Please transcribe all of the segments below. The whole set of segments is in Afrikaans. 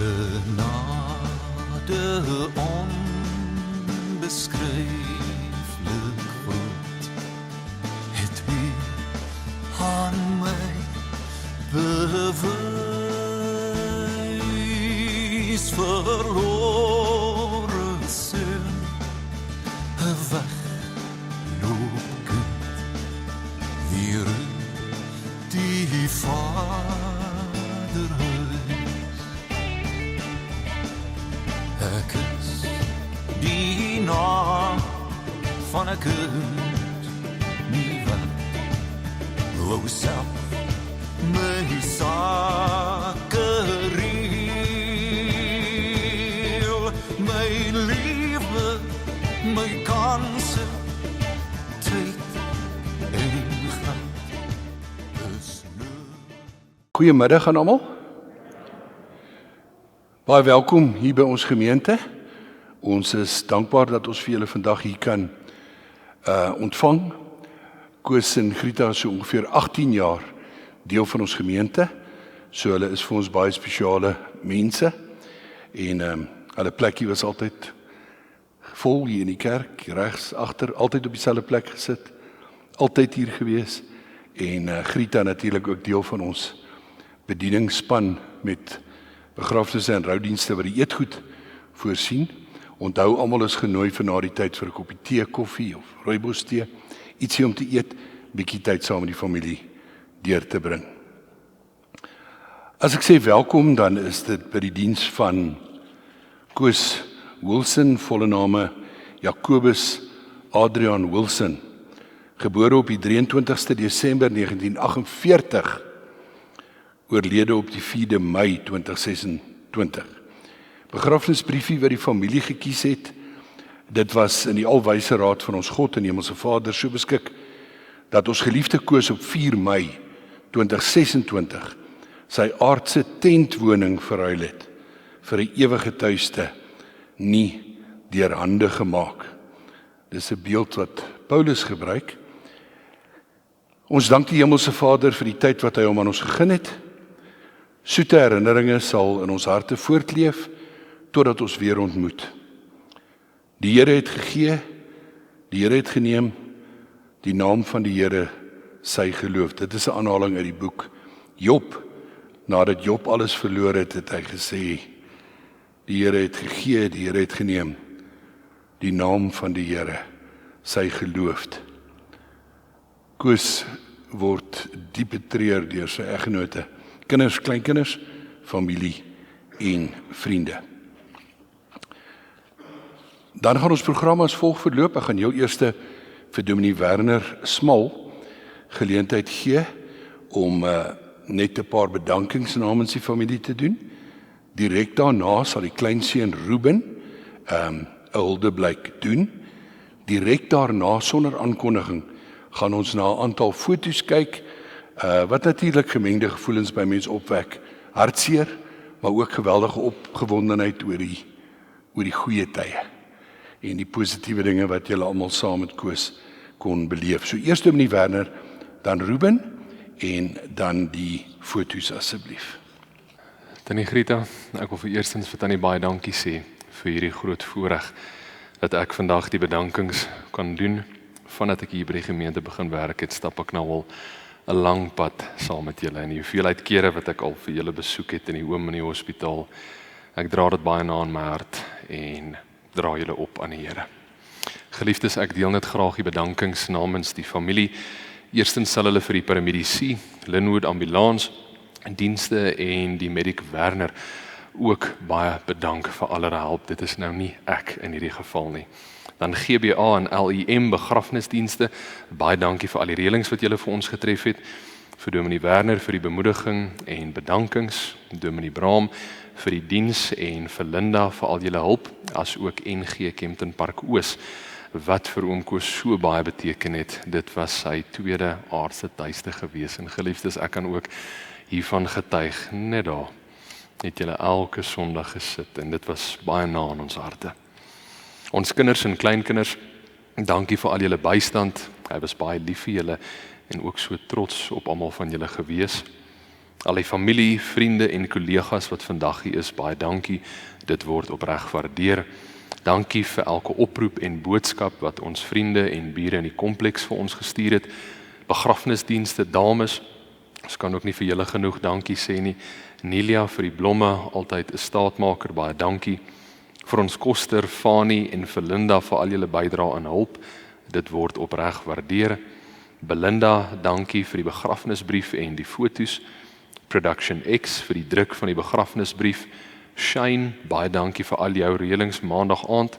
Genade onbeschrijfelijk groot, het weer aan mij bewijs verloren zijn, wegloopkind, weer die vaderhuis. Ek is die naam van 'n kind, nie wat wou self my sake reel, my liefde, my kanse, tyd en geld is nu. Goeiemiddag aan almal. Baie welkom hier by ons gemeente. Ons is dankbaar dat ons vir julle vandag hier kan ontvang. Koos en Grieta is so ongeveer 18 jaar deel van ons gemeente. So hulle is vir ons baie spesiale mense. En hulle plekkie was altyd vol hier in die kerk, regs agter, altyd op dieselfde plek gesit, altyd hier gewees. En Grieta natuurlik ook deel van ons bedieningsspan met begrafnisse en roudienste wat die eetgoed voorsien. Onthou, almal is genooi vir na die tyd vir 'n koppie tee, koffie of rooibos tee, ietsie om te eet, bietjie tyd saam met die familie deur te bring. As ek sê welkom, dan is dit by die diens van Koos Wilson, volle name Jacobus Adrian Wilson, gebore op die 23ste Desember 1948, oorlede op die 4de Mei 2026. Begrafnisbriefie wat die familie gekies het, dit was in die alwyse raad van ons God en Hemelse Vader so beskik, dat ons geliefde Koos op 4 Mei 2026 sy aardse tentwoning verruil het, vir 'n ewige tuiste, nie deur hande gemaak. Dis 'n beeld wat Paulus gebruik. Ons dank die Hemelse Vader vir die tyd wat hy hom aan ons gegee het. Soete herinneringe sal in ons harte voortleef, totdat ons weer ontmoet. Die Here het gegee, die Here het geneem, die naam van die Here sy geloof. Dit is 'n aanhaling uit die boek Job. Nadat Job alles verloor het, het hy gesê, die Here het gegee, die Here het geneem, die naam van die Here sy geloof. Koos word diep betreur deur sy eggenote, kinders, kleinkinders, familie en vriende. Dan gaan ons program as volg verloop. Ek gaan heel eers vir Dominee Werner Smal geleentheid gee om net 'n paar bedankings namens die familie te doen. Direk daarna sal die kleinseun Ruben 'n huldeblyk doen. Direk daarna, sonder aankondiging, gaan ons na 'n aantal foto's kyk, wat natuurlik gemengde gevoelens by mense opwek. Hartseer, maar ook geweldige opgewondenheid oor die goeie tye en die positiewe dinge wat julle almal saam met Koos kon beleef. So eers Dominee Werner, dan Ruben en dan die foto's asseblief. Tannie Grieta, ek wil vir eerstens vir Tannie baie dankie sê vir hierdie groot voorreg dat ek vandag die bedankings kan doen. Vandat ek hier by die gemeente begin werk het, stap ek nou al 'n lang pad saam met julle en die hoeveelheid kere wat ek al vir julle besoek het in die oom in die hospitaal. Ek dra dit baie na in my hart en dra julle op aan die Here. Geliefdes, ek deel net graag die bedankings namens die familie. Eerstens sal hulle vir die paramedici, Linwood Ambulance dienste en die Medic Werner ook baie bedank vir al hulle hulp. Dit is nou nie ek in hierdie geval nie. Dan GBA en LIM begrafnisdienste, baie dankie vir al die reëlings wat julle vir ons getref het. Vir Dominee Werner vir die bemoediging en bedankings, Dominee Braam vir die diens en vir Linda vir al julle hulp, as ook NG Kempton Park Oos, wat vir oom Koos so baie beteken het. Dit was sy tweede aardse tuiste gewees en geliefdes, ek kan ook hiervan getuig, net daar het julle elke Sondag gesit en dit was baie na in ons harte. Ons kinders en kleinkinders, dankie vir al julle bystand. Hy was baie lief vir julle en ook so trots op almal van julle gewees. Al die familie, vriende en kollegas wat vandag hier is, baie dankie. Dit word opreg gewaardeer. Dankie vir elke oproep en boodskap wat ons vriende en bure in die kompleks vir ons gestuur het. Begrafnisdienste, dames, ons kan ook nie vir julle genoeg dankie sê nie. Nelia vir die blomme, altyd 'n staatmaker, baie dankie. Vir ons koster, Fani en vir Linda vir al julle bydrae en hulp. Dit word opreg gewaardeer. Belinda, dankie vir die begrafnisbrief en die foto's. Production X vir die druk van die begrafnisbrief. Shane, baie dankie vir al jou reëlings maandag aand.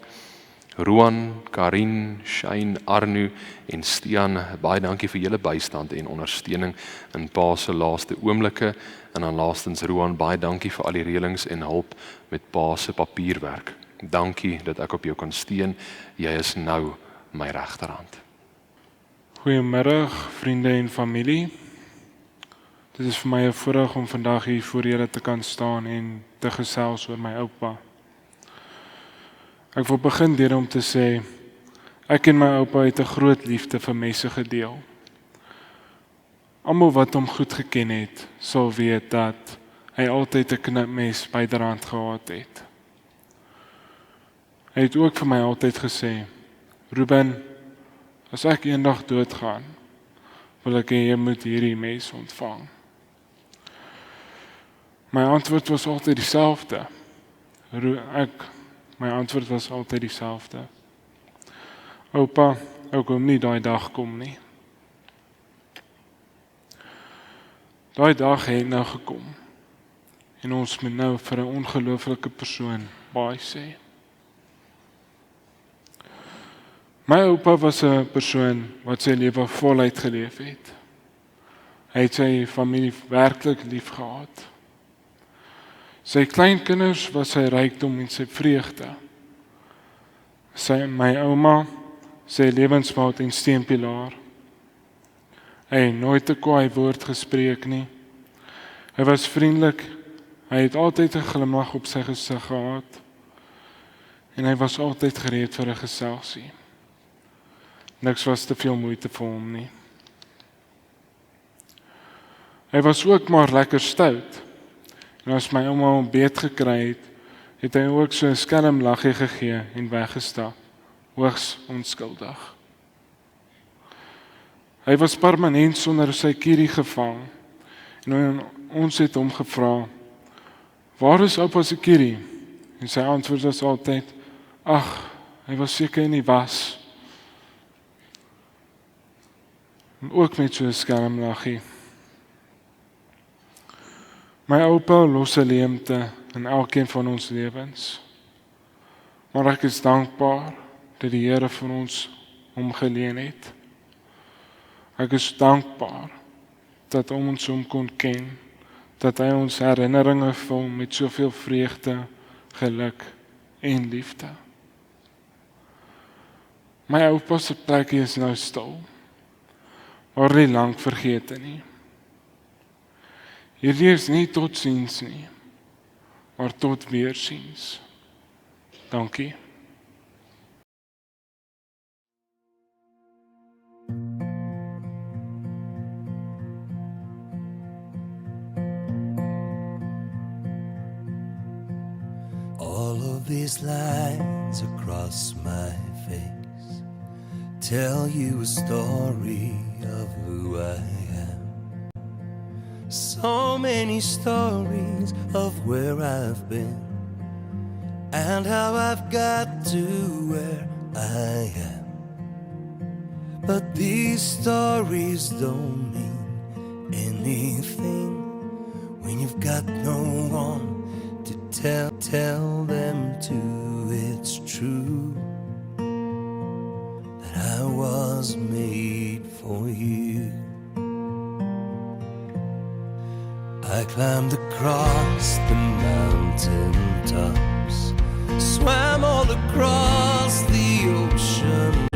Roan, Karin, Shane, Arnu en Stian, baie dankie vir julle bystand en ondersteuning in Pa se laaste oomblikke. En dan laastens Roan, baie dankie vir al die reëlings en hulp met Pa se papierwerk. Dankie dat ek op jou kan steun. Jy is nou my regterhand. Goeiemiddag, vriende en familie. Dit is vir my 'n voorreg om vandag hier voor julle te kan staan en te gesels oor my oupa. Ek wil begin deur om te sê, ek en my oupa het 'n groot liefde vir messe gedeel. Almal wat hom goed geken het, sal weet dat hy altyd 'n knipmes byderhand gehad het. Hy het ook vir my altyd gesê, Ruben, as ek eendag doodgaan, wil ek hê jy moet hierdie mes ontvang. My antwoord was altyd dieselfde. My antwoord was altyd dieselfde. Oupa, ek wil nie daai dag kom nie. Daai dag het nou gekom. En ons moet nou vir 'n ongelooflike persoon baie sê. My oupa was 'n persoon wat sy lewe voluit geleef het. Hy het sy familie werklik lief gehad. Sy kleinkinders was sy rykdom en sy vreugde. My ouma, sy lewensmaat en steunpilaar. Hy het nooit 'n kwaai woord gespreek nie. Hy was vriendelik, hy het altyd 'n glimlag op sy gesig gehad. En hy was altyd gereed vir 'n geselsie. Niks was te veel moeite vir hom nie. Hy was ook maar lekker stout. En as my ouma hom beet gekry het, het hy ook so 'n skelm laggie gegee en weggestap, hoogs onskuldig. Hy was permanent sonder sy kierie gevang, en ons het hom gevra, waar is oupa se kierie? En sy antwoord was altyd, ag, hy was seker in die was. En ook met so 'n skelm laggie. My oupa los 'n leemte in elkeen van ons lewens. Maar ek is dankbaar dat die Here vir ons hom geleen het. Ek is dankbaar dat ons hom kon ken, dat hy ons herinneringe vul met soveel vreugde, geluk en liefde. My oupa se plek is nou stil, maar nie lank vergete nie. Hierdie is nie totsiens nie, maar tot weersiens. Dankie. All of these lines across my face tell you a story of who I am. So many stories of where I've been and how I've got to where I am. But these stories don't mean anything when you've got no one to tell them to. It's true that I was made for you. I climbed across the mountain tops, swam all across the ocean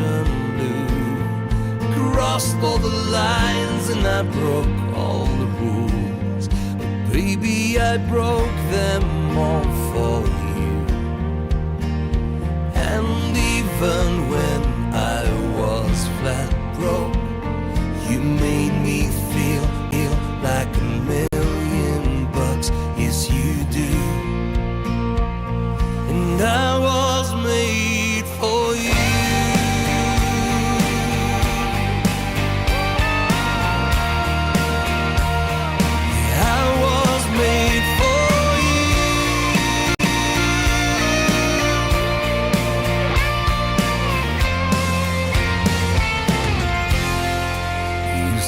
blue, crossed all the lines and I broke all the rules. But baby, I broke them all for you. And even when I was flat broke, you made me feel like $1,000,000.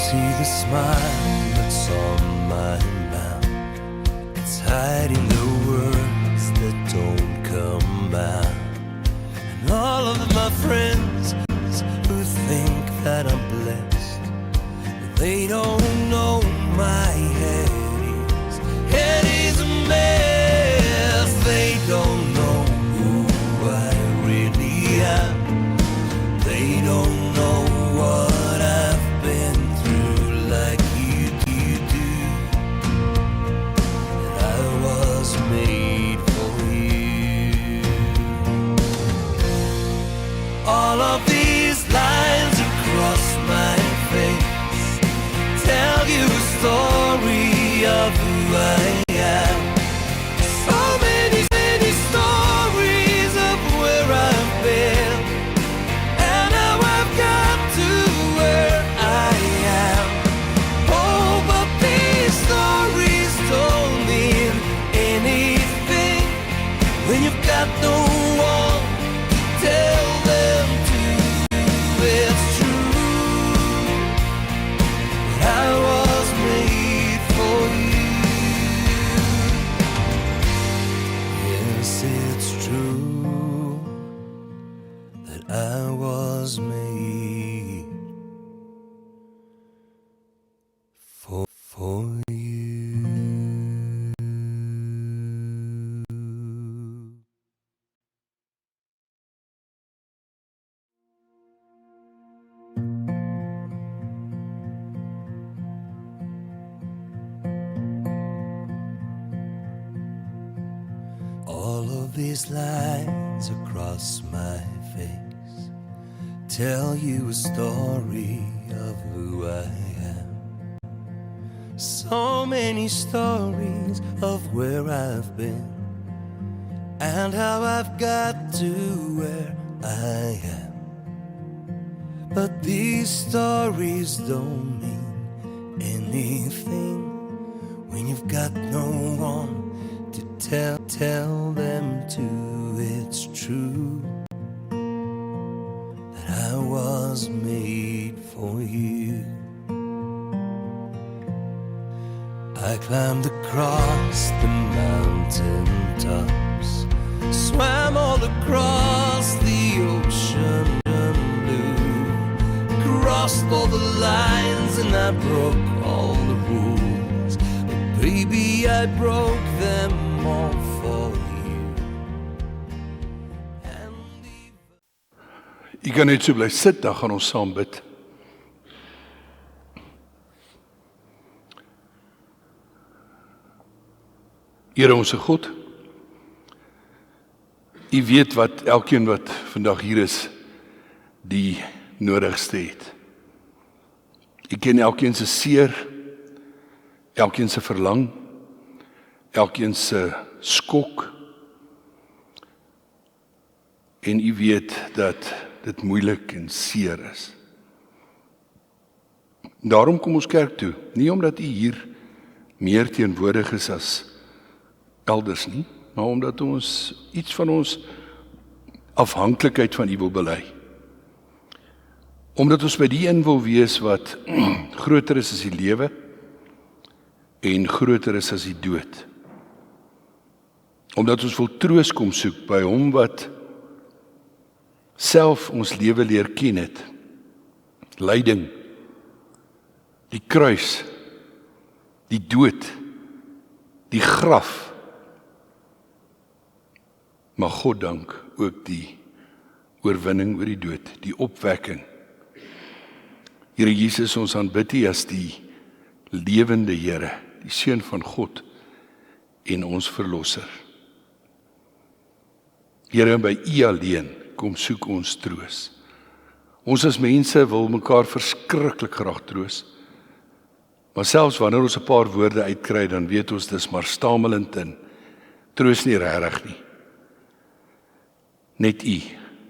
see the smile that's on my mouth. It's hiding the words that don't come out. And all of my friends who think that I'm blessed, they don't know my head is a mess. They don't know who I really am. They don't know what I've been through like you do. That I was made for you. All of these lines across my face tell you a story of who I am. So many stories of where I've been and how I've got to where I am. Oh, but these stories don't mean anything when you've got no one to tell them to. It's true that I was made for you. Yes, it's true that I was made for you. All of these lines across my face tell you a story of who I am. So many stories of where I've been and how I've got to where I am. But these stories don't mean anything when you've got no one to tell them to. It's true that I was made for you. I climbed across the mountain tops, swam all across the ocean blue, crossed all the lines and I broke all the rules. But baby, I broke them all for you. And U kan net so bly sit, dan gaan ons saam bid. Here onse God, U weet wat elkeen wat vandag hier is, die nodigste het. U ken elkeen se seer, elkeen se verlang, elkeen se skok. En U weet dat dit moeilik en seer is. Daarom kom ons kerk toe, nie omdat U hier meer teenwoordig is as elders nie, maar omdat ons iets van ons afhanklikheid van U wil bely. Omdat ons by die een wil wees wat groter is as die lewe en groter is as die dood. Omdat ons wil troos kom soek by Hom wat self ons lewe leer ken het. Lyding, die kruis, die dood, die graf. Maar God dank ook die oorwinning oor die dood, die opwekking. Here Jesus, ons aanbid U as die lewende Here, die Seun van God en ons verlosser. Here, by U alleen kom soek ons troos. Ons as mense wil mekaar verskriklik graag troos. Maar selfs wanneer ons 'n paar woorde uitkry, dan weet ons dis maar stamelend en troos nie regtig nie. Net U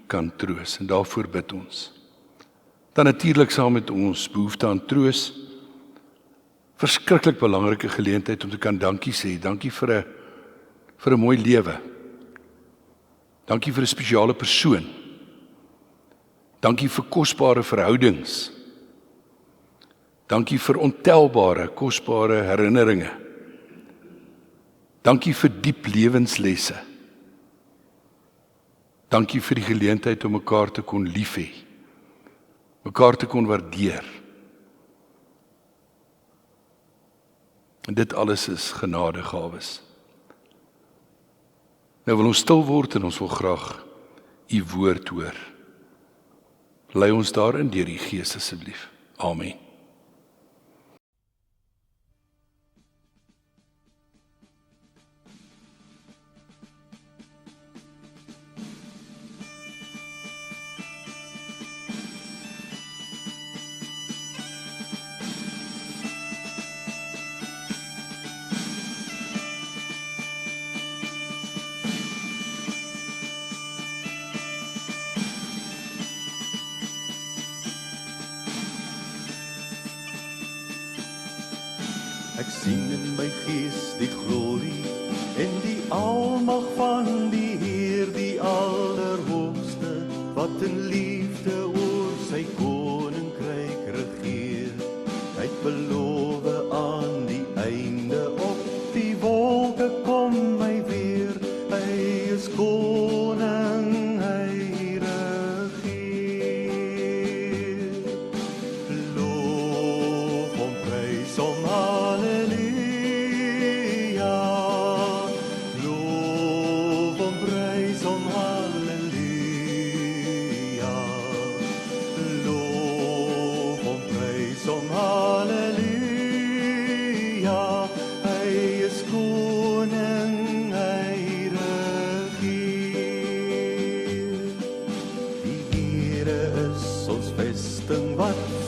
kan troos en daarvoor bid ons. Dan natuurlik saam met ons behoefte aan troos, verskriklik belangrike geleentheid om te kan dankie sê. Dankie vir 'n mooi lewe. Dankie vir 'n spesiale persoon. Dankie vir kosbare verhoudings. Dankie vir ontelbare, kosbare herinneringe. Dankie vir diep lewenslesse. Dankie vir die geleentheid om mekaar te kon lief hê, mekaar te kon waardeer. En dit alles is genadegawes. Nou wil ons stil word en ons wil graag u woord hoor. Lei ons daarin deur die Gees asseblief. Amen. Ek sien in my gees die glorie en die almag van die Heer, die Allerhoogste, wat in liefde oor sy koninkryk regeer. Hy het beloof aan die einde op die wolke kom hy weer. Hy is koning, hy regeer. Loof hom, prys hom,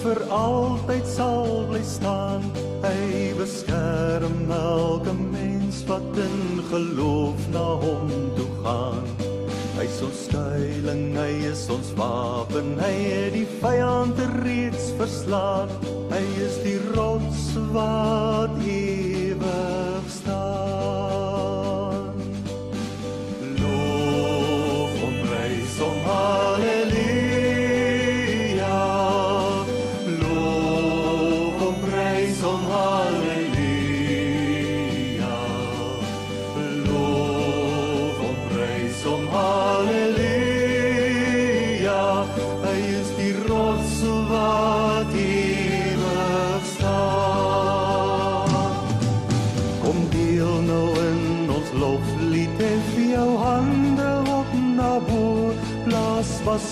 vir altyd sal bly staan. Hy beskerm elke mens wat in geloof na hom toe gaan. Hy is ons skuiling, hy is ons wapen, hy het die vyand reeds verslaan. Hy is die rots wat ewig staan. Loof hom, prys hom, halleluja.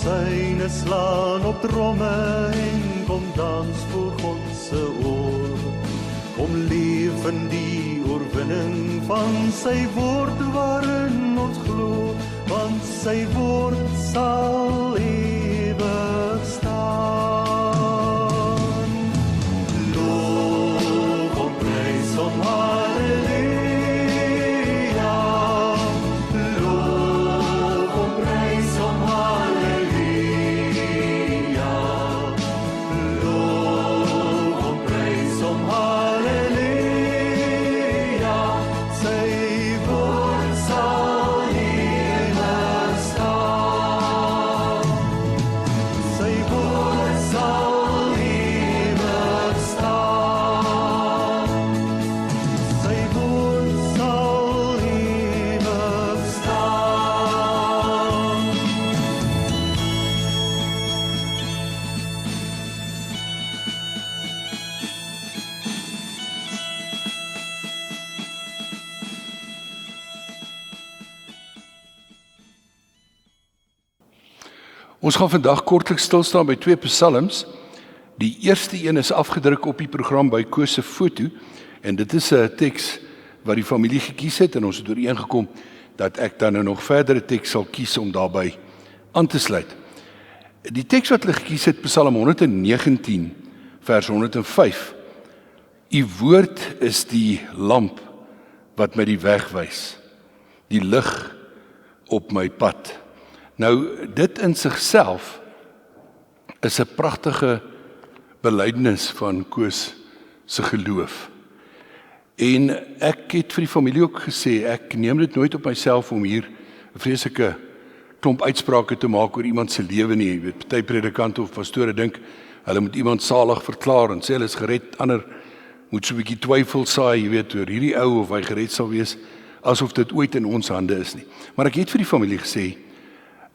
Syne slaan op tromme en kom dans voor God se oor. Kom leef in die oorwinning van sy woord waarin ons glo, want sy woord sal ewig staan. Loof hom, prys hom, halleluja. Loof hom, prys hom, halleluja. Ons gaan vandag kortliks stil staan by 2 psalms. Die eerste een is afgedruk op die program by Koos se foto en dit is 'n teks wat die familie gekies het en ons het ooreengekom dat ek dan nou nog verdere teks sal kies om daarbey aan te sluit. Die teks wat hulle gekies het, Psalm 119 vers 105. U woord is die lamp wat my die weg wys, die lig op my pad. Nou, dit in sigself is 'n pragtige belydenis van Koos se geloof. En ek het vir die familie ook gesê, ek neem dit nooit op myself om hier 'n vreeslike klomp uitsprake te maak oor iemand se lewe nie. Jy weet, party predikante of pastore dink hulle moet iemand salig verklaar en sê hulle is gered, ander moet so 'n bietjie twyfel saai, jy weet, oor hierdie ou of hy gered sal wees, asof dit ooit in ons hande is nie. Maar ek het vir die familie gesê,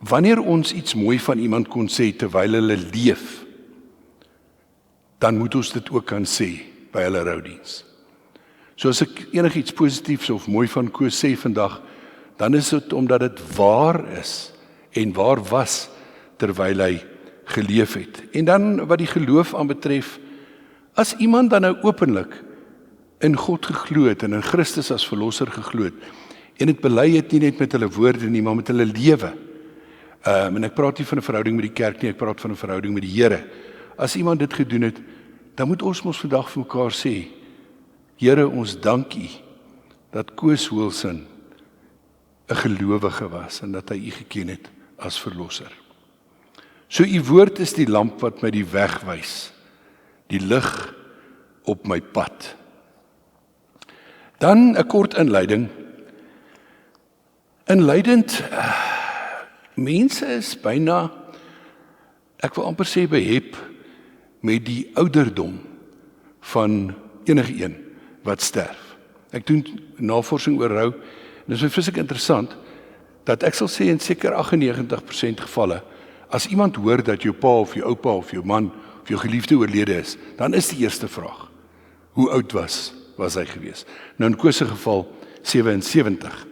wanneer ons iets mooi van iemand kon sê terwyl hulle leef, dan moet ons dit ook kan sê by hulle roudiens. So as ek enigiets positiefs of mooi van Koos sê vandag, dan is dit omdat dit waar is en waar was terwyl hy geleef het. En dan wat die geloof aanbetref, as iemand dan nou openlik in God geglo het en in Christus as verlosser geglo het, en dit bely het nie net met hulle woorde nie, maar met hulle lewe. En ek praat nie van 'n verhouding met die kerk nie, ek praat van 'n verhouding met die Here. As iemand dit gedoen het, dan moet ons mos vandag vir mekaar sê, Here, ons dank U dat Koos Wilson 'n gelowige was en dat hy U geken het as verlosser. So U woord is die lamp wat my die weg wys, die lig op my pad. Dan 'n kort inleiding. Inleidend, mense is byna, ek wil amper sê behep met die ouderdom van enige een wat sterf. Ek doen navorsing oor rou, en dit is vreeslik interessant, dat ek sal sê in seker 98% gevalle, as iemand hoor dat jou pa of jou oupa of jou man of jou geliefde oorlede is, dan is die eerste vraag, hoe oud was hy gewees? Nou in Koos se geval 77.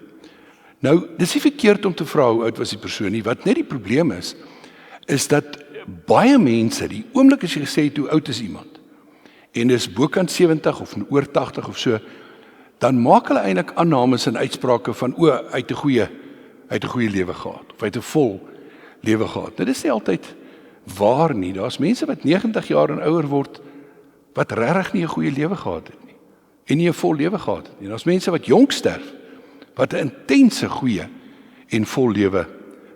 Nou, dis nie verkeerd om te vra hoe oud was die persoon nie, wat net die probleem is dat baie mense, die oomblik as jy gesê het hoe oud is iemand, en dis bokant 70 of oor 80 of so, dan maak hulle eintlik aannames en uitsprake van, hy het 'n goeie lewe gehad, of hy het 'n vol lewe gehad. Nou, dis nie altyd waar nie, daar's mense wat 90 jaar en ouer word, wat regtig nie 'n goeie lewe gehad het nie, en nie 'n vol lewe gehad het nie. Daar's mense wat jonk sterf, wat 'n intense goeie en vol lewe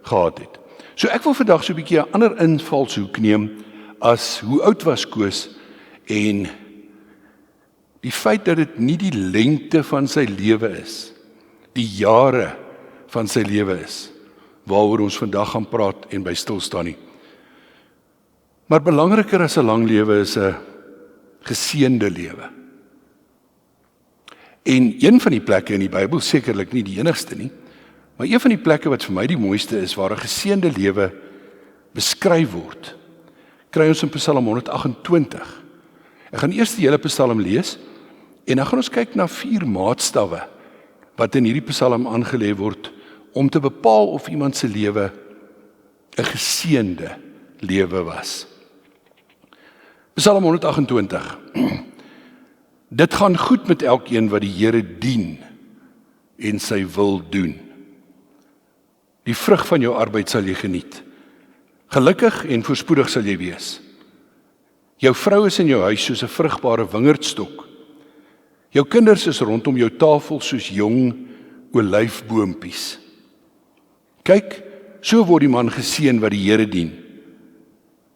gehad het. So ek wil vandag so 'n bietjie 'n ander invalshoek neem as hoe oud was Koos, en die feit dat dit nie die lengte van sy lewe is, die jare van sy lewe is, waaroor ons vandag gaan praat en by stil staan nie. Maar belangriker as 'n lang lewe is 'n geseënde lewe. En een van die plekke in die Bybel, sekerlik nie die enigste nie, maar een van die plekke wat vir my die mooiste is, waar 'n geseënde lewe beskryf word, kry ons in Psalm 128. Ek gaan eers die hele Psalm lees, en dan gaan ons kyk na 4 maatstawwe, wat in hierdie Psalm aangelê word, om te bepaal of iemand se lewe 'n geseënde lewe was. Psalm 128. Dit gaan goed met elkeen wat die Here dien en sy wil doen. Die vrug van jou arbeid sal jy geniet. Gelukkig en voorspoedig sal jy wees. Jou vrou is in jou huis soos 'n vrugbare wingerdstok. Jou kinders is rondom jou tafel soos jong olyfboompies. Kyk, so word die man geseën wat die Here dien.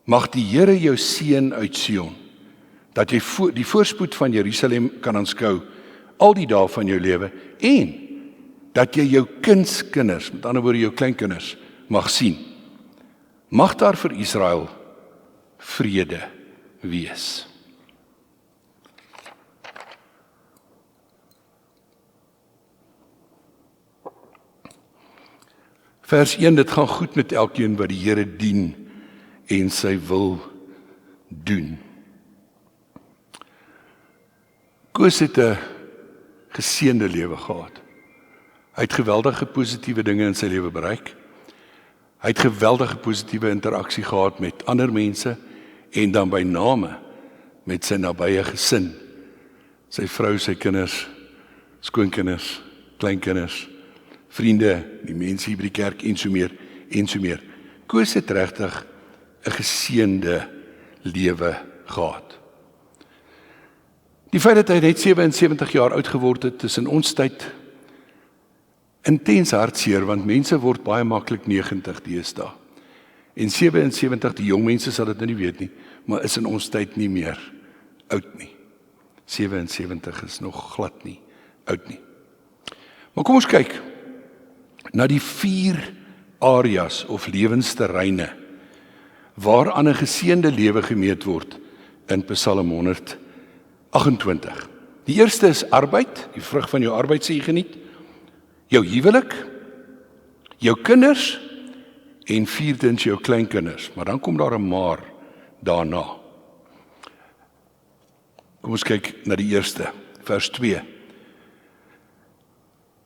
Mag die Here jou seën uit Sion, dat jy die voorspoed van Jerusalem kan aanskou al die dae van jou lewe, en dat jy jou kindskinders, met ander woorde jou kleinkinders, mag sien. Mag daar vir Israel vrede wees. Vers 1, dit gaan goed met elkeen wat die Here dien en sy wil doen. Koos het 'n geseënde lewe gehad. Hy het geweldige positiewe dinge in sy lewe bereik. Hy het geweldige positiewe interaksie gehad met ander mense, en dan by name met sy nabye gesin. Sy vrou, sy kinders, skoonkinders, kleinkinders, vriende, die mense hier by die kerk en so meer en so meer. Koos het regtig 'n geseënde lewe gehad. Die feit dat hy net 77 jaar oud geword het, is in ons tyd intens hartseer, want mense word baie maklik 90 deesdae. En 77, die jong mense sal dit nou nie weet nie, maar is in ons tyd nie meer oud nie. 77 is nog glad nie oud nie. Maar kom ons kyk na die 4 areas of lewensterreine waaraan 'n geseënde lewe gemeet word in Psalm 128. Die eerste is arbeid, die vrug van jou arbeid sê jy geniet, jou huwelik, jou kinders en vierdens jou kleinkinders, maar dan kom daar 'n maar daarna. Kom ons kyk na die eerste, vers 2.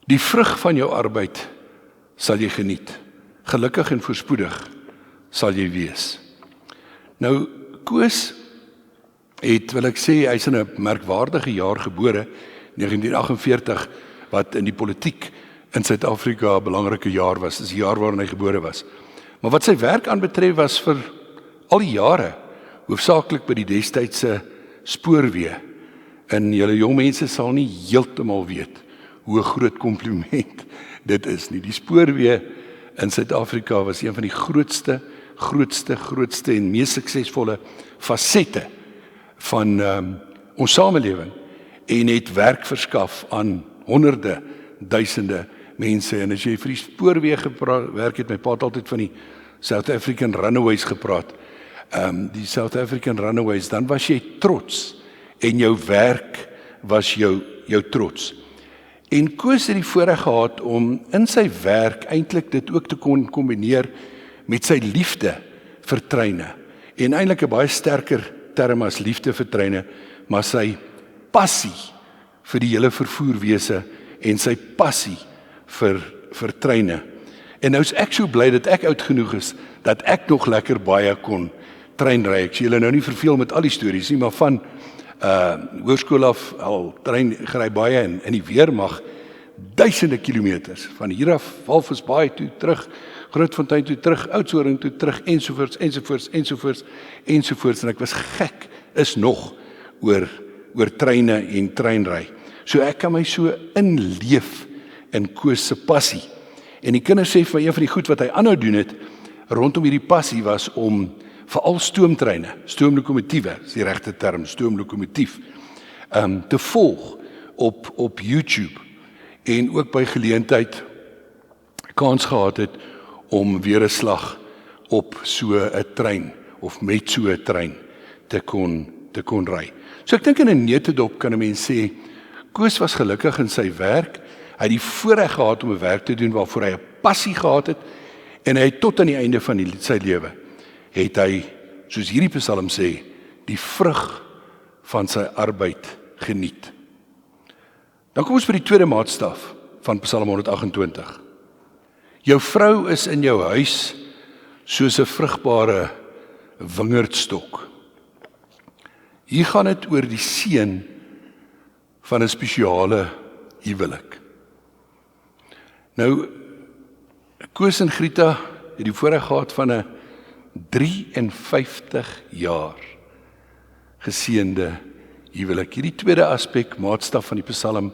Die vrug van jou arbeid sal jy geniet. Gelukkig en voorspoedig sal jy wees. Nou, Koos het, wil ek sê, hy's in 'n merkwaardige jaar gebore, 1948, wat in die politiek in Suid-Afrika 'n belangrike jaar was. Dis die jaar waarin hy gebore was. Maar wat sy werk aanbetref was vir al die jare, hoofsaaklik by die destydse spoorweë. En julle jong mense sal nie heeltemal weet hoe 'n groot kompliment dit is nie. Die spoorweë in Suid-Afrika was een van die grootste en mees suksesvolle fasette van ons samelewing en het werk verskaf aan honderde, duisende mense. En as jy vir die spoorweë gewerk het, my pa het altyd van die South African Runaways gepraat. Die South African Runaways, dan was jy trots en jou werk was jou trots. En Koos het die voorreg gehad om in sy werk eintlik dit ook te kon kombineer met sy liefde vir treine. En eintlik 'n baie sterker term as liefde vir treine, maar sy passie vir die hele vervoerwese en sy passie vir treine. En nou is ek so bly dat ek oud genoeg is dat ek nog lekker baie kon treinry. Ek sê julle nou nie verveel met al die stories nie, maar van hoërskool af al trein gery baie in die weermag duisende kilometers van hier af Walvisbaai toe terug, Grootfontein toe terug, Oudtshoorn toe terug ensovoorts en ek was gek is nog oor treine en treinry. So ek kan my so inleef in Koos se passie. En die kinders sê vir een van die goed wat hy aanhou doen het rondom hierdie passie was om veral stoomtreine, stoomlokomotiewe, is die regte term, stoomlokomotief, te volg op YouTube en ook by geleentheid kans gehad het om weer 'n slag op so 'n trein of met so 'n trein te kon ry. So ek dink in 'n neutedop kan 'n mens sê Koos was gelukkig in sy werk. Hy het die voorreg gehad om 'n werk te doen waarvoor hy 'n passie gehad het en hy het tot aan die einde van sy lewe het hy, soos hierdie Psalm sê, die vrug van sy arbeid geniet. Dan kom ons by die tweede maatstaf van Psalm 128. Jou vrou is in jou huis soos 'n vrugbare wingerdstok. Hier gaan dit oor die seën van 'n spesiale huwelik. Nou, Koos en Grieta het die voorreg gehad van 'n 53 jaar geseënde huwelik. Hierdie tweede aspek, maatstaf van die Psalm,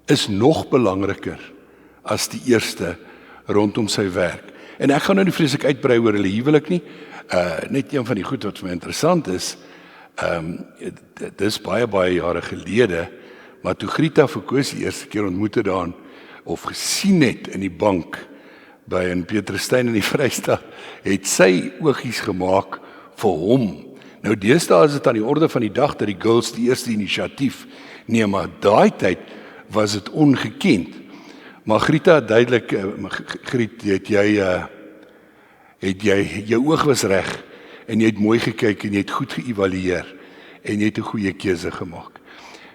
is nog belangriker as die eerste rondom sy werk. En ek gaan nou nie vreeslik uitbrei oor hulle huwelik nie. Net een van die goed wat vir my interessant is, dis baie jare gelede, maar toe Grieta vir Koos die eerste keer ontmoet het daar of gesien het in die bank by in Petrusstein in die Vrystaat, het sy oogies gemaak vir hom. Nou deesdae is dit aan die orde van die dag dat die girls die eerste inisiatief neem, maar daai tyd was dit ongekend. Maar Grieta, duidelik, Griet, jou oog was reg en jy het mooi gekyk en jy het goed geëvalueer en jy het 'n goeie keuse gemaak.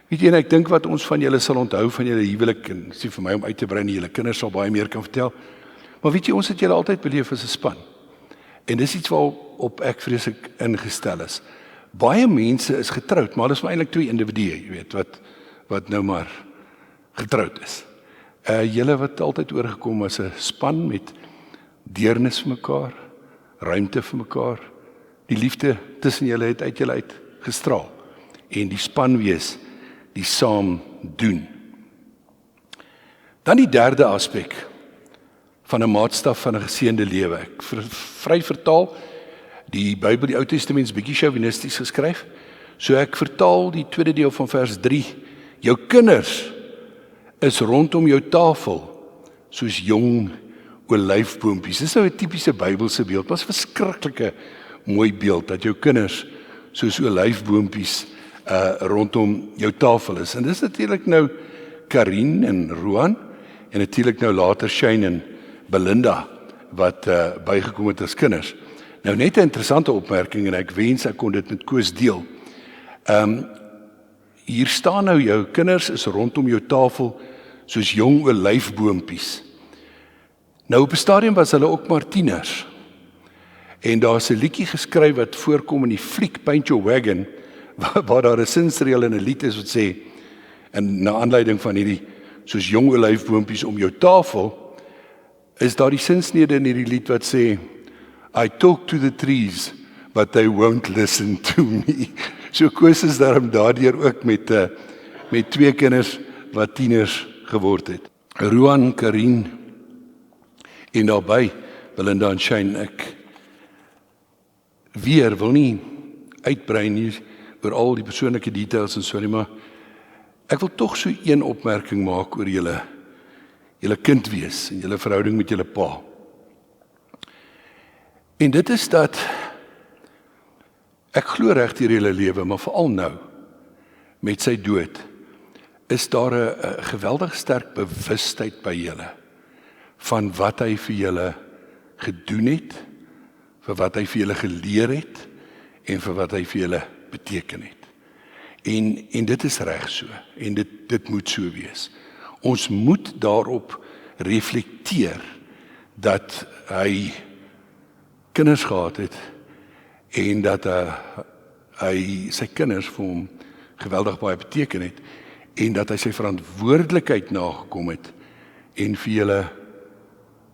Weet jy, en ek dink wat ons van julle sal onthou van julle huwelik, en sê vir my om uit te brei, julle kinders sal baie meer kan vertel, maar weet jy, ons het julle altyd beleef as 'n span. En dis iets waarop ek vreeslik ingestel is. Baie mense is getroud, maar hulle is maar eintlik twee individue, jy weet, wat nou maar getroud is. Julle wat altyd oorgekom as 'n span met deernis vir mekaar, ruimte vir mekaar, die liefde tussen julle het uit julle uit gestraal, en die span wees, die saam doen. Dan die derde aspek van 'n maatstaf van 'n geseënde lewe. Ek vry vertaal, die Bybel, die Ou Testament is bietjie chauvinisties geskryf, so ek vertaal die tweede deel van vers 3. Jou kinders is rondom jou tafel soos jong olyfboompies. Dis nou 'n tipiese Bybelse beeld, maar 'n verskriklike mooi beeld dat jou kinders soos olyfboompies rondom jou tafel is. En dis natuurlik nou Karin en Roan en natuurlik nou later Shane en Belinda wat bygekom het as kinders. Nou net 'n interessante opmerking en ek wens ek kon dit met Koos deel. Hier staan nou jou kinders is rondom jou tafel soos jong olyfboompies. Nou op 'n stadium was hulle ook maar tieners. En daar's 'n liedjie geskryf wat voorkom in die fliek Paint Your Wagon waar daar 'n sinsreël in 'n lied is wat sê en na aanleiding van hierdie soos jong olyfboompies om jou tafel is daar die sinsnede in hierdie lied wat sê I talk to the trees but they won't listen to me. So Koos is daarom daardeur ook met twee kinders wat tieners geword het. Roan, Karin en daarbey Belinda en Shane, ek weer wil nie uitbrei nie oor al die persoonlike details en so nie, maar ek wil tog so een opmerking maak oor julle kind wees en julle verhouding met julle pa. En dit is dat ek glo reg deur julle lewe, maar veral nou met sy dood is daar 'n geweldig sterk bewustheid by julle van wat hy vir julle gedoen het, vir wat hy vir julle geleer het en vir wat hy vir julle beteken het. En dit is reg so en dit moet so wees. Ons moet daarop reflekteer dat hy kinders gehad het en dat hy sy kinders vir hom geweldig baie beteken het en dat hy sy verantwoordelikheid nagekom het en vir julle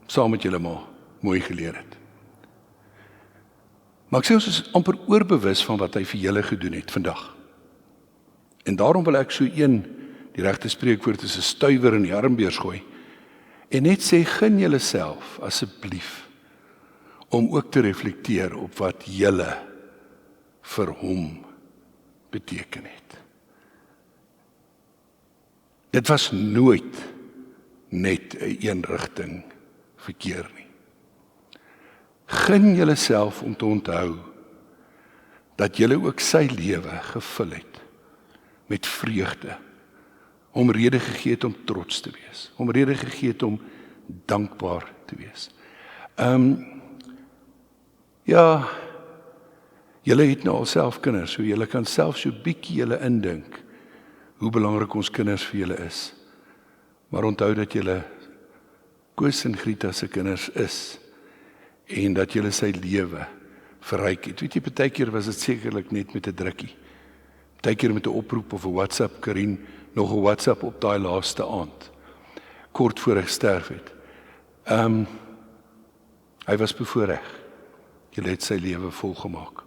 saam met julle maar mooi geleer het. Maar ek sê ons is amper oorbewus van wat hy vir julle gedoen het vandag. En daarom wil ek so die regte spreekwoord is 'n stuiwer in die armbeurs gooi en net sê gun julle self asseblief om ook te reflekteer op wat julle vir hom beteken het. Dit was nooit net 'n eenrigting verkeer nie. Gun julle self om te onthou dat julle ook sy lewe gevul het met vreugde, om rede gegee het om trots te wees, om rede gegee het om dankbaar te wees. Ja, julle het nou al self kinders, so julle kan self so bietjie julle indink hoe belangrik ons kinders vir julle is. Maar onthou dat julle Koos en Grieta se kinders is en dat julle sy lewe verryk het. Weet jy, partykeer was dit sekerlik net met 'n drukkie. Partykeer met 'n oproep of 'n WhatsApp, Karin, nog 'n WhatsApp op daai laaste aand, kort voor hy gesterf het. Hy was bevoorreg. Julle het sy lewe volgemaak.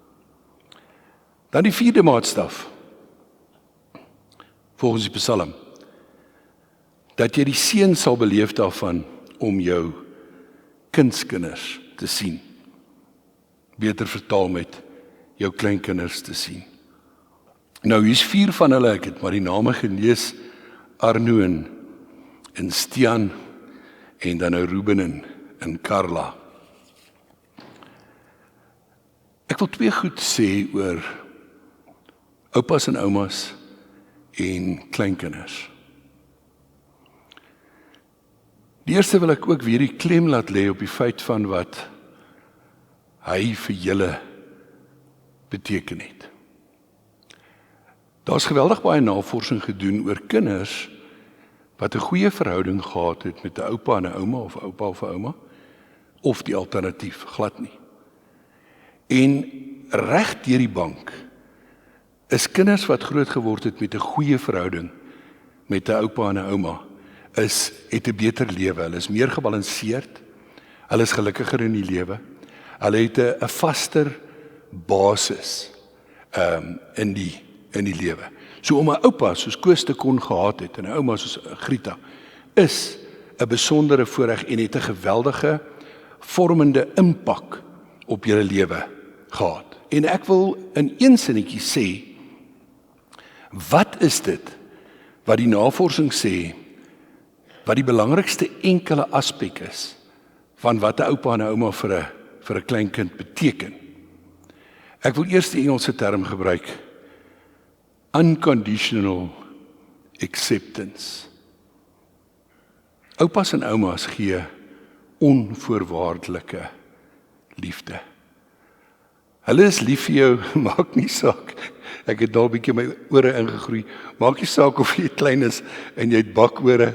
Dan die 4de maatstaf, volgens die Psalm, dat jy die seën sal beleef daarvan om jou kindskinders te sien. Beter vertaal met jou kleinkinders te sien. Nou hier's 4 van hulle, ek het maar die name gelees, Arno en Stian en dan nou Ruben en Carla. Ek wil 2 goed sê oor oupas en oumas en kleinkinders. Die eerste wil ek ook weer die klem laat lê op die feit van wat hy vir julle beteken het. Daar's geweldig baie navorsing gedoen oor kinders wat 'n goeie verhouding gehad het met 'n oupa en 'n ouma of 'n oupa of 'n ouma of die alternatief glad nie. En reg deur die bank is kinders wat groot geword het met 'n goeie verhouding met 'n oupa en 'n ouma het 'n beter lewe. Hulle is meer gebalanseerd. Hulle is gelukkiger in die lewe. Hulle het 'n vaster basis in die lewe. So om 'n oupa soos Koos te kon gehad het en 'n ouma soos Grieta is 'n besondere voorreg en het 'n geweldige vormende impak op julle lewe gehad. En ek wil in een sinnetjie sê, wat is dit wat die navorsing sê wat die belangrikste enkele aspek is van wat 'n oupa en 'n ouma vir 'n kleinkind beteken? Ek wil eers die Engelse term gebruik. Unconditional acceptance. Oupas en oumas gee onvoorwaardelike liefde. Hulle is lief vir jou, maak nie saak. Ek het daar 'n bietjie my ore ingegroei. Maak nie saak of jy klein is en jy het bakore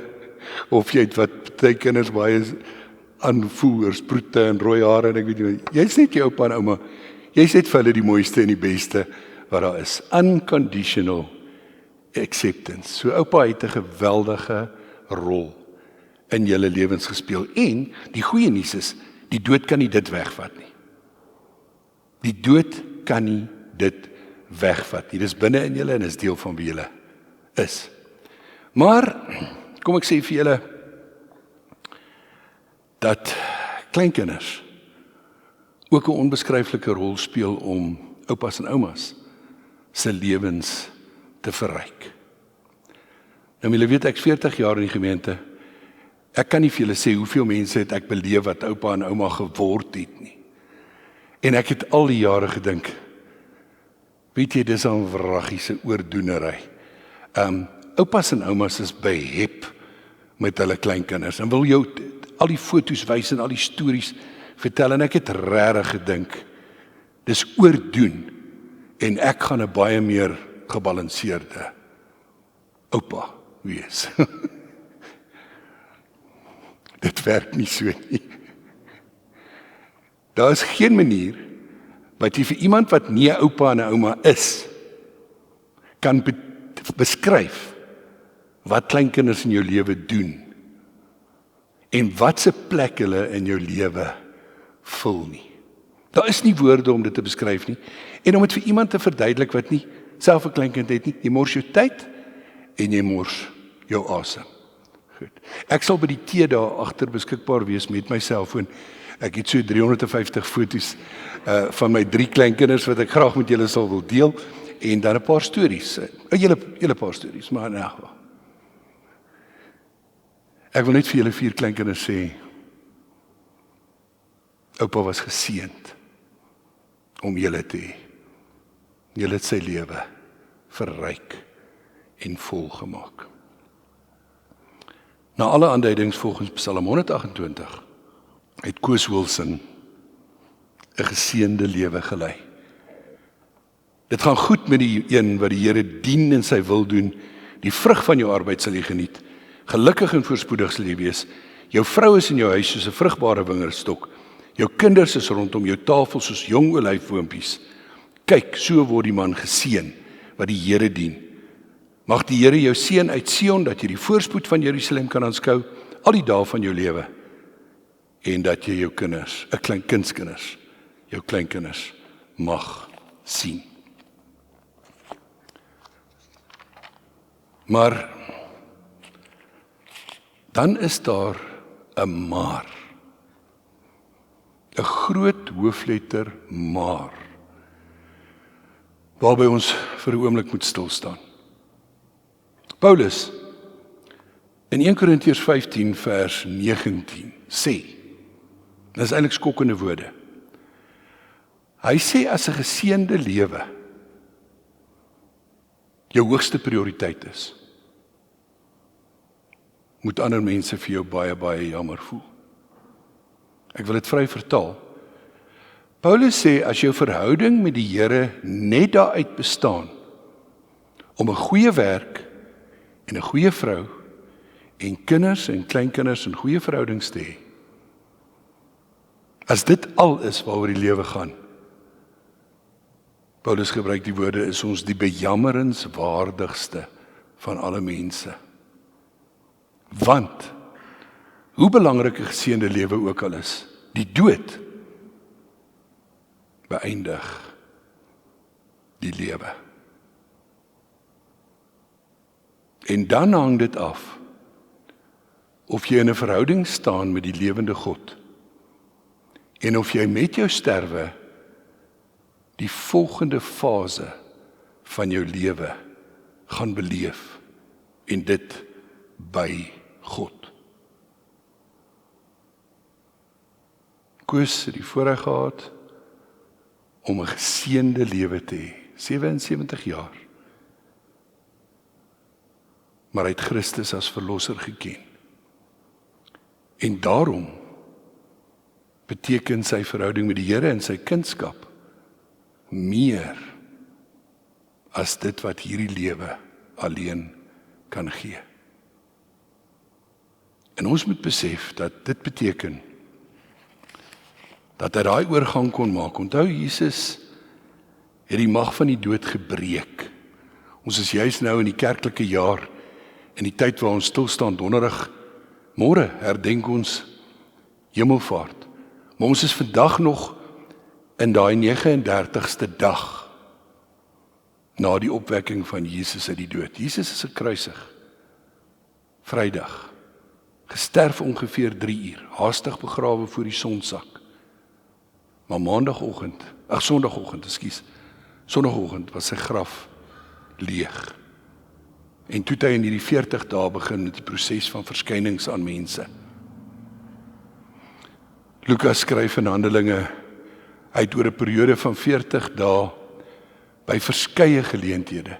of jy het wat baie kinders baie aanvoers, proete en rooi hare en ek weet nie. Jy's net jou oupa en ouma. Jy's net vir hulle die mooiste en die beste wat daar is. Unconditional acceptance. So oupa het 'n geweldige rol in julle lewens gespeel. En die goeie nuus is, die dood kan nie dit wegvat nie. Die dood kan nie dit wegvat nie. Dis binne in julle en is deel van wie julle is. Maar kom ek sê vir julle dat kleinkinders ook 'n onbeskryflike rol speel om oupas en oumas se lewens te verryk. Nou julle weet ek's 40 jaar in die gemeente. Ek kan nie vir julle sê hoeveel mense het ek beleef wat oupa en ouma geword het nie. En ek het al die jare gedink, weet jy, dis 'n wraggiese oordoenery. Oupas en oumas is behep met hulle kleinkinders en wil jou al die foto's wys en al die stories vertel en ek het regtig gedink, dis oordoen en ek gaan 'n baie meer gebalanseerde oupa wees. Dit werk nie so nie. Daar is geen manier wat jy vir iemand wat nie 'n oupa en 'n ouma is, kan beskryf wat kleinkinders in jou lewe doen en wat se plek hulle in jou lewe vul nie. Daar is nie woorde om dit te beskryf nie. En om dit vir iemand te verduidelik wat nie self 'n kleinkind het nie, jy mors jou tyd en jy mors jou asem. Goed. Ek sal by die tee daar agter beskikbaar wees met my selfoon. Ek het so 350 foto's van my 3 kleinkinders wat ek graag met julle sal wil deel en dan 'n paar stories. 'n hele paar stories, maar nou. Ek wil net vir julle 4 kleinkinders sê, oupa was geseënd om julle te hê. Julle het sy lewe verryk en volgemaak. Na alle aanduidings volgens Psalm 128 het Koos Wilson 'n geseënde lewe gelei. Dit gaan goed met die een wat die Here dien en sy wil doen. Die vrug van jou arbeid sal jy geniet. Gelukkig en voorspoedig sal jy wees. Jou vrou is in jou huis soos 'n vrugbare wingerdstok. Jou kinders is rondom jou tafel soos jong olyfboompies. Kyk, so word die man geseën wat die Here dien. Mag die Here jou seën uit Sion dat jy die voorspoed van Jerusalem kan aanskou al die dae van jou lewe en dat jy jou kinders, jou kleinkinders mag sien. Maar dan is daar 'n maar. 'n groot hoofletter maar. Waarby ons vir 'n oomblik moet stil staan. Paulus in 1 Korintiërs 15 vers 19 sê, dit is eintlik skokkende woorde. Hy sê as 'n geseënde lewe jou hoogste prioriteit is, moet ander mense vir jou baie, baie jammer voel. Ek wil dit vry vertaal. Paulus sê as jou verhouding met die Here net daaruit bestaan om 'n goeie werk en 'n goeie vrou en kinders en kleinkinders en goeie verhoudings te hê, as dit al is waaroor die lewe gaan, Paulus gebruik die woorde, is ons die bejammerenswaardigste van alle mense. Want, hoe belangrik 'n geseënde lewe ook al is, die dood beëindig die lewe. En dan hang dit af of jy in 'n verhouding staan met die lewende God en of jy met jou sterwe die volgende fase van jou lewe gaan beleef en dit by God. Koos het die voorreg gehad om 'n geseënde lewe te hê, 77 jaar. Maar hy het Christus as verlosser geken. En daarom beteken sy verhouding met die Here en sy kindskap meer as dit wat hierdie lewe alleen kan gee. En ons moet besef dat dit beteken dat hy daai oorgang kon maak. Onthou, Jesus het die mag van die dood gebreek. Ons is juis nou in die kerklike jaar, in die tyd waar ons stil staan, donderdag, môre herdenk ons hemelvaart. Maar ons is vandag nog in daai 39ste dag na die opwekking van Jesus uit die dood. Jesus is gekruisig, Vrydag, gesterf ongeveer 3 uur, haastig begrawe voor die sonsak. Maar Sondagoggend was sy graf leeg. En toe het hy in hierdie 40 dae begin met die proses van verskynings aan mense. Lukas skryf in Handelinge, hy het oor 'n periode van 40 dae by verskeie geleenthede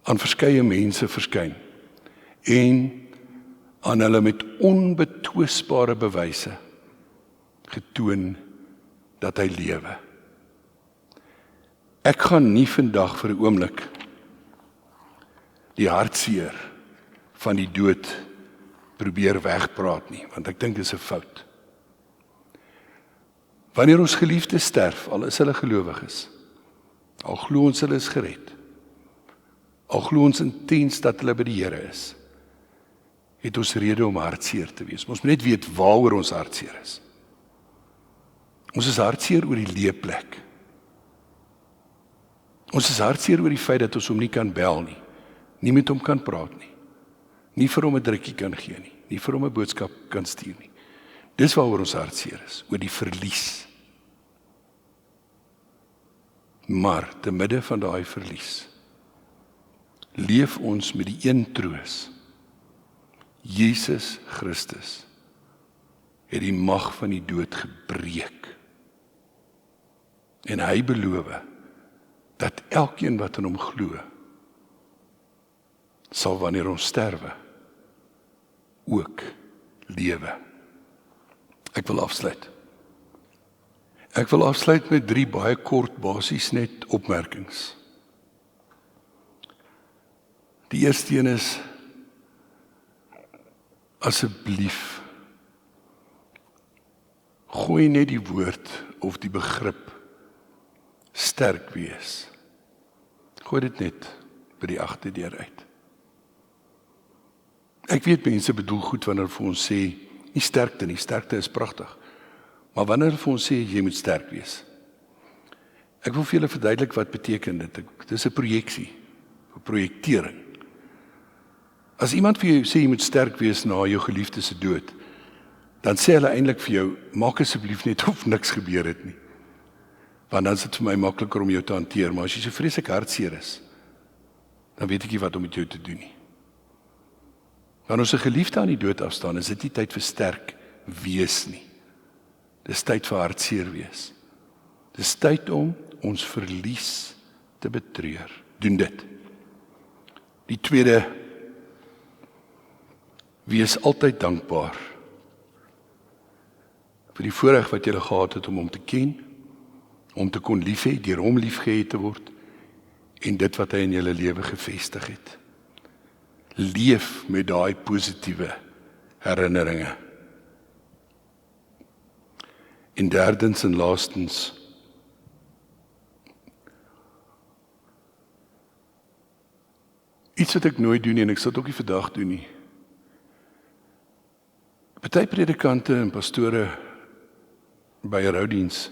aan verskeie mense verskyn en aan hulle met onbetwisbare bewyse getoon dat hy lewe. Ek gaan nie vandag vir 'n oomblik die hartseer van die dood probeer wegpraat nie, want ek dink dit is 'n fout. Wanneer ons geliefdes sterf, al is hulle gelowiges, al glo ons hulle is gered, al glo ons intens dat hulle by die Here is, het ons rede om hartseer te wees. Ons moet net weet waaroor ons hartseer is. Ons is hartseer oor die leeplek. Ons is hartseer oor die feit dat ons hom nie kan bel nie met hom kan praat nie vir hom 'n drukkie kan gee nie vir hom 'n boodskap kan stuur nie. Dis waaroor ons hartseer is, oor die verlies. Maar te midde van daai verlies, leef ons met die een troos. Jesus Christus het die mag van die dood gebreek. En hy beloof dat elkeen wat in hom glo, sal wanneer ons sterwe, ook lewe. Ek wil afsluit met 3 baie kort basies net opmerkings. Die eerste een is, asseblief, gooi net die woord of die begrip sterk wees. Gooi dit net by die agterdeur uit. Ek weet mense bedoel goed wanneer hulle vir ons sê, nie sterkte nie, sterkte is pragtig. Maar wanneer hulle vir ons sê, jy moet sterk wees. Ek wil vir julle verduidelik wat beteken dit. Dit is 'n projeksie, 'n projektering. As iemand vir jou sê, jy moet sterk wees na jou geliefde se dood, dan sê hulle eintlik vir jou, maak asseblief net of niks gebeur het nie. Want dan is dit vir my makliker om jou te hanteer, maar as jy so vreeslik hartseer is, dan weet ek nie wat om met jou te doen nie. Wanneer ons 'n geliefde aan die dood afstaan, is dit nie tyd vir sterk wees nie. Dis tyd vir hartseer wees. Dis tyd om ons verlies te betreur. Doen dit. Die tweede, wees altyd dankbaar vir die voorreg wat jy gehad het om hom te ken, om te kon lief hê, deur hom liefgehad te word, en dit wat hy in julle lewe gevestig het. Leef met daai positiewe herinneringe. En derdens en laastens, iets wat ek nooit doen nie, en ek sal dit ook nie vandag doen nie. Party predikante en pastore by 'n roudiens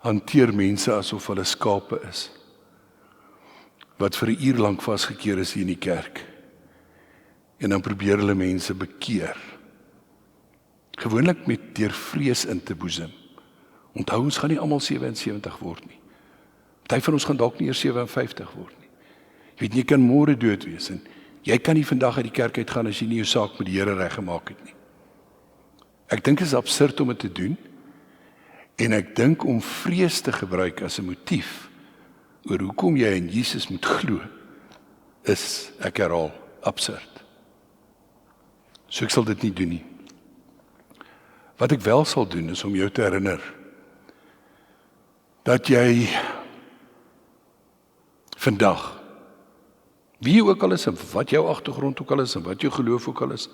hanteer mense asof hulle skape is, wat vir 'n uur lank vasgekeer is hier in die kerk. En dan probeer hulle mense bekeer. Gewoonlik met deur vrees in te boesem. Onthou, ons gaan nie almal 77 word nie. Party van ons gaan dalk nie eers 57 word nie. Jy weet, jy kan môre dood wees en jy kan nie vandag uit die kerk uitgaan as jy nie jou saak met die Here reggemaak het nie. Ek dink dit is absurd om dit te doen. En ek dink om vrees te gebruik as 'n motief oor hoekom jy in Jesus moet glo, is, ek herhaal, absurd. So ek sal dit nie doen nie. Wat ek wel sal doen, is om jou te herinner, dat jy vandag, wie jy ook al is, en wat jou agtergrond ook al is, en wat jou geloof ook al is,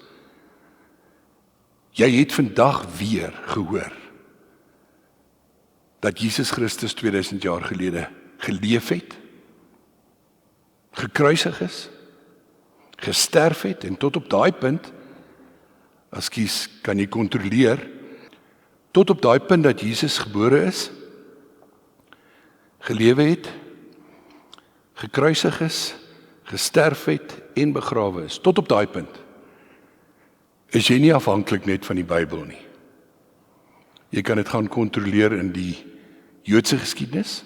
jy het vandag weer gehoor, dat Jesus Christus 2000 jaar gelede geleef het, gekruisig is, gesterf het, en tot op daai punt, ekskuus, kan jy kontroleer, tot op daai punt dat Jesus gebore is, gelewe het, gekruisig is, gesterf het en begrawe is, tot op daai punt, is jy nie afhanklik net van die Bybel nie. Jy kan dit gaan kontroleer in die Joodse geskiedenis.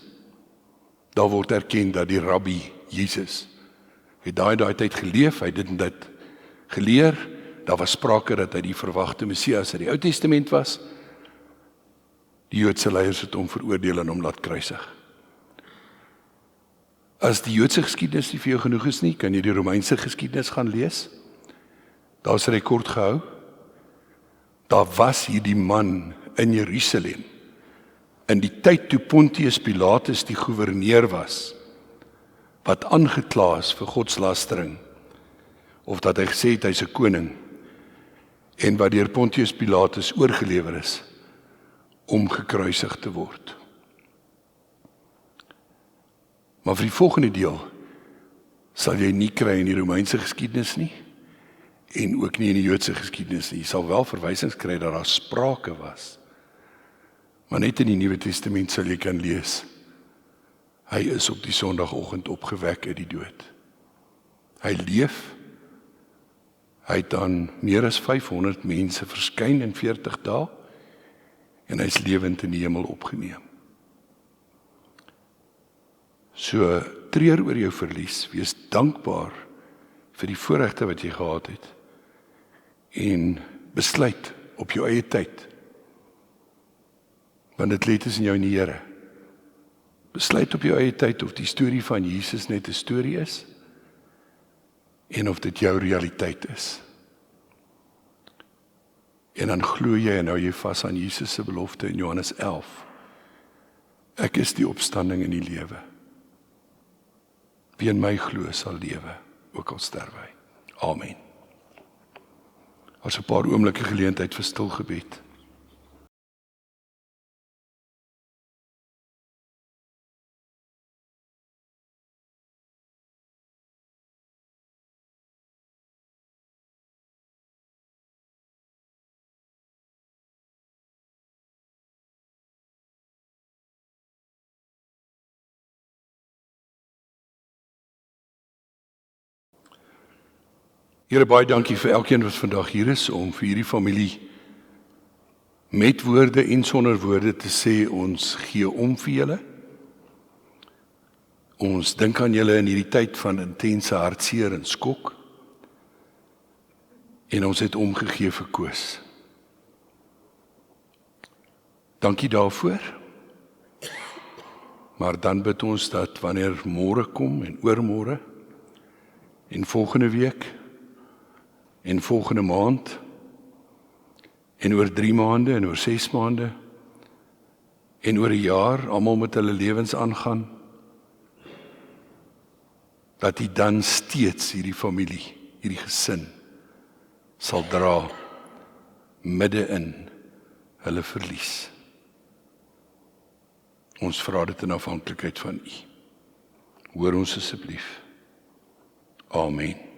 Daar word erken dat die rabbi Jesus het daai tyd geleef, hy het dit geleer, daar was sprake dat hy die verwagte Messias uit die Ou Testament was. Die Joodse leiers het hom veroordeel en hom laat kruisig. As die Joodse geskiedenis nie vir jou genoeg is nie, kan jy die Romeinse geskiedenis gaan lees. Daar is rekord gehou. Daar was hierdie man in Jerusalem, in die tyd toe Pontius Pilatus die gouverneur was, wat aangekla is vir godslastering, of dat hy gesê het hy's 'n koning, en wat deur Pontius Pilatus oorgelewer is, om gekruisig te word. Maar vir die volgende deel, sal jy nie kry in die Romeinse geskiedenis nie, en ook nie in die Joodse geskiedenis nie. Jy sal wel verwysings kry dat daar sprake was, maar net in die Nuwe Testament sal jy kan lees, hy is op die Sondagoggend opgewek uit die dood. Hy leef, hy het aan meer as 500 mense verskyn in 40 dae, en hy is lewend in die hemel opgeneem. So, treur oor jou verlies, wees dankbaar vir die voorregte wat jy gehad het, en besluit op jou eie tyd, want dit lê tussen jou en die Here. Besluit op jou eie tyd of die storie van Jesus net 'n storie is, en of dit jou realiteit is. En dan glo jy en hou jy vas aan Jesus se belofte in Johannes 11. Ek is die opstanding en die lewe. Wie in my glo sal lewe, ook al sterwe hy. Amen. As 'n paar oomblikke geleentheid vir stil gebed. Here, baie dankie vir elkeen wat vandag hier is, om vir hierdie familie met woorde en sonder woorde te sê, ons gee om vir julle. Ons dink aan julle in hierdie tyd van intense hartseer en skok, en ons het omgegee vir Koos. Dankie daarvoor, maar dan bid ons dat wanneer môre kom en oormôre, en volgende week, en volgende maand, en oor 3 maande, en oor 6 maande, en oor 'n jaar, almal met hulle lewens aangaan, dat hy dan steeds hierdie familie, hierdie gesin, sal dra, midde in hulle verlies. Ons vra dit in afhanklikheid van U. Hoor ons asseblief. Amen.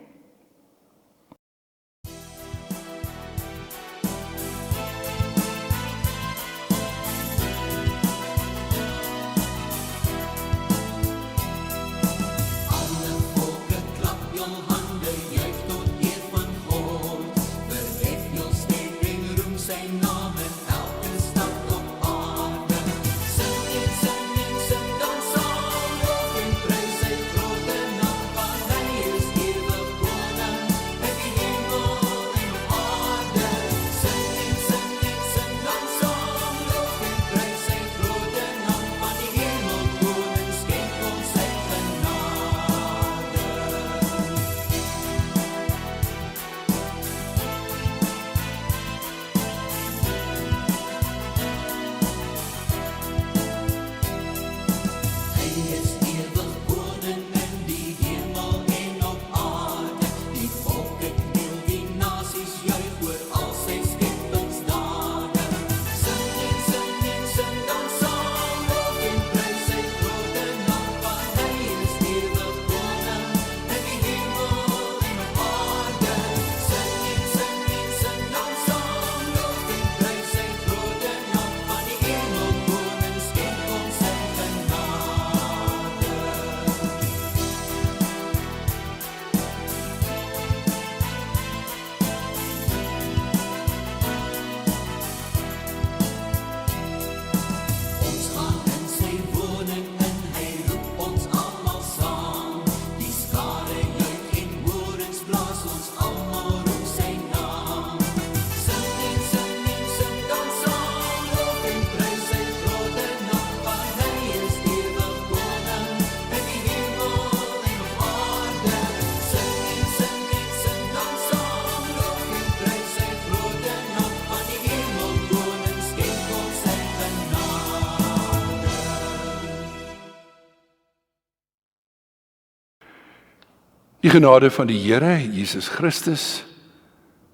Die genade van die Here Jesus Christus,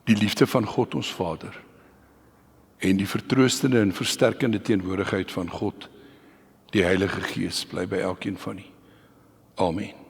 die liefde van God ons Vader en die vertroostende en versterkende teenwoordigheid van God, die Heilige Gees, bly by elkeen van u. Amen.